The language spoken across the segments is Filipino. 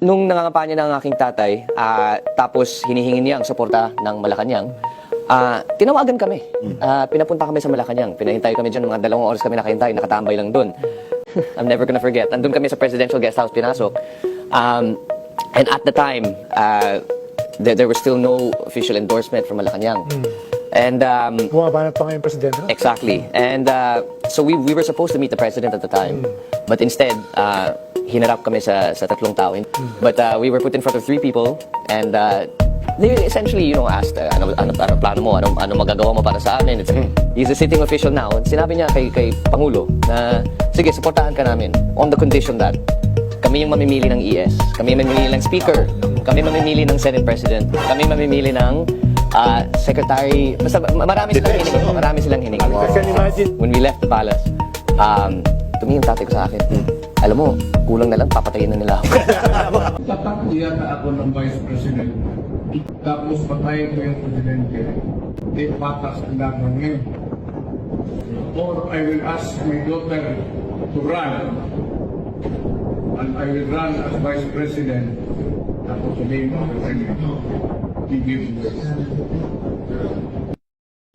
nung nangangampanya ng aking tatay, tapos hinihingi niya ang suporta ng Malacanang, tinawagan kami. Pinapunta kami sa Malacanang. Pinahintay kami dyan, mga 2 oras kami nakahintay, nakatambay lang dun. I'm never gonna forget. Andun kami sa Presidential Guest House, pinasok. And at the time, there was still no official endorsement from Malacanang. And Bumabanat pa ngayon presidente. exactly. And so we were supposed to meet the president at the time. But instead, hinarap kami sa 3 tao. But we were put in front of 3 people, and they essentially, asked, ano plano mo, ano magagawa mo para sa amin. He's a sitting official now. Sinabi niya kay Pangulo na, sige, suportahan ka namin on the condition that kami yung mamimili ng ES, kami mamimili ng Speaker, kami mamimili ng Senate President, kami mamimili ng Secretary, basta marami silang hiningi. I can imagine. When we left the palace, tumingin tatay ko sa akin, alam mo, kulang na lang, papatayin na nila ako. Tatakbo yata ako ng Vice President. Tapos patayin ko yung Presidente. Di patas ang laban ngayon. Or I will ask my daughter to run. And I will run as Vice President. Tapos sabihin ko ako sa inyo.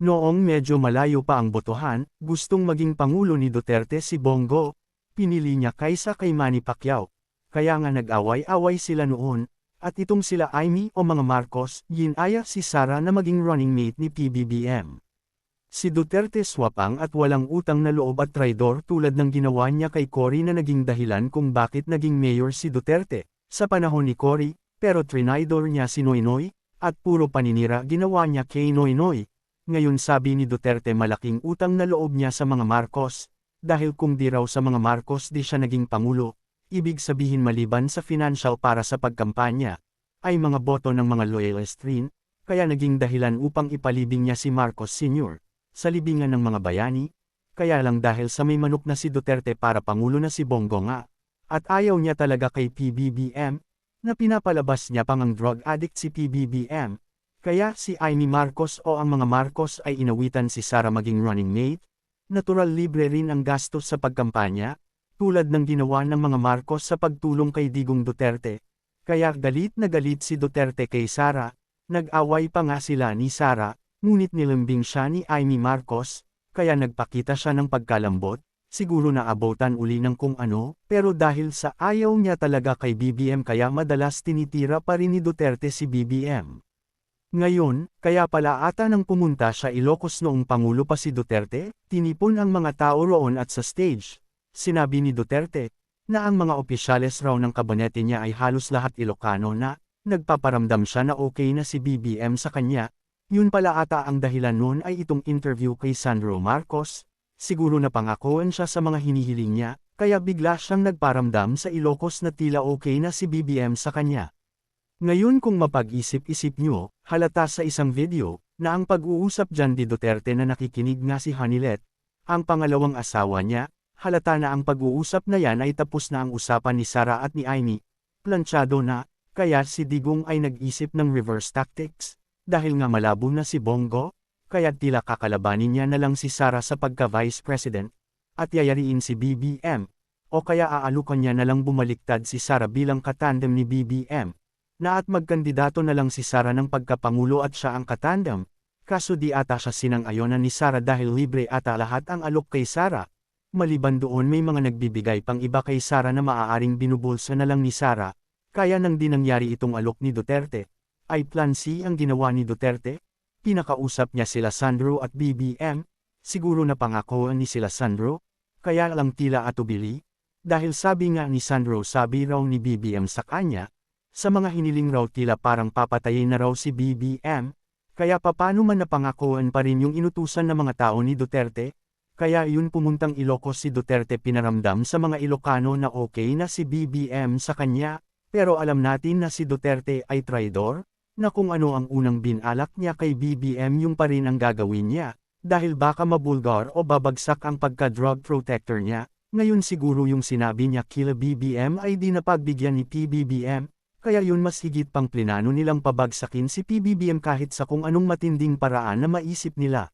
Noong medyo malayo pa ang botohan, gustong maging pangulo ni Duterte si Bongo, pinili niya kaysa kay Manny Pacquiao. Kaya nga nag-away-away sila noon, at itong sila Amy o mga Marcos, ginaya si Sara na maging running mate ni PBBM. Si Duterte swapang at walang utang na loob at traidor tulad ng ginawa niya kay Cory na naging dahilan kung bakit naging mayor si Duterte, sa panahon ni Cory, pero trinaidor niya si Noynoy, at puro paninira ginawa niya kay Noynoy. Ngayon sabi ni Duterte malaking utang na loob niya sa mga Marcos, dahil kung di raw sa mga Marcos di siya naging pangulo, ibig sabihin maliban sa financial para sa pagkampanya, ay mga boto ng mga loyalist rin, kaya naging dahilan upang ipalibing niya si Marcos Sr. sa libingan ng mga bayani, kaya lang dahil sa may manok na si Duterte para pangulo na si Bongo nga, at ayaw niya talaga kay PBBM, na pinapalabas niya pang ang drug addict si PBBM, kaya si Amy Marcos o ang mga Marcos ay inawitan si Sara maging running mate, natural libre rin ang gastos sa pagkampanya, tulad ng ginawa ng mga Marcos sa pagtulong kay Digong Duterte, kaya galit na galit si Duterte kay Sara, nag-away pa nga sila ni Sara, ngunit nilambing siya ni Amy Marcos, kaya nagpakita siya ng pagkalambot, siguro naabotan uli ng kung ano, pero dahil sa ayaw niya talaga kay BBM kaya madalas tinitira pa rin ni Duterte si BBM. Ngayon, kaya pala ata nang pumunta sa Ilocos noong Pangulo pa si Duterte, tinipon ang mga tao roon at sa stage. Sinabi ni Duterte, na ang mga opisyales raw ng kabinete niya ay halos lahat Ilocano na, nagpaparamdam siya na okay na si BBM sa kanya, yun pala ata ang dahilan noon ay itong interview kay Sandro Marcos. Siguro napangakuan siya sa mga hinihiling niya, kaya bigla siyang nagparamdam sa Ilocos na tila okay na si BBM sa kanya. Ngayon kung mapag-isip-isip nyo, halata sa isang video, na ang pag-uusap dyan ni Duterte na nakikinig nga si Hanilet, ang pangalawang asawa niya, halata na ang pag-uusap na yan ay tapos na ang usapan ni Sara at ni Amy, planchado na, kaya si Digong ay nag-isip ng reverse tactics, dahil nga malabo na si Bongo, kaya tila kakalabanin niya na lang si Sara sa pagka-Vice President, at yayariin si BBM, o kaya aalukan niya na lang bumaliktad si Sara bilang katandem ni BBM, na at magkandidato na lang si Sara ng pagkapangulo at siya ang katandem, kaso di ata siya sinang-ayonan ni Sara dahil libre ata lahat ang alok kay Sara, maliban doon may mga nagbibigay pang iba kay Sara na maaaring binubulsa na lang ni Sara, kaya nang di nangyari itong alok ni Duterte, ay plan C ang ginawa ni Duterte. Pinakausap niya sila Sandro at BBM, siguro napangakuan ni sila Sandro, kaya lang tila atubili, dahil sabi nga ni Sandro sabi raw ni BBM sa kanya, sa mga hiniling raw tila parang papatayin na raw si BBM, kaya papano man napangakuan pa rin yung inutusan ng mga tao ni Duterte, kaya yun pumuntang Ilocos si Duterte pinaramdam sa mga Ilocano na okay na si BBM sa kanya, pero alam natin na si Duterte ay traidor, na kung ano ang unang binalak niya kay BBM yung pa rin ang gagawin niya, dahil baka mabulgar o babagsak ang pagka-drug protector niya, ngayon siguro yung sinabi niya kila BBM ay di napagbigyan ni PBBM, kaya yun mas higit pang plinano nilang pabagsakin si PBBM kahit sa kung anong matinding paraan na maisip nila.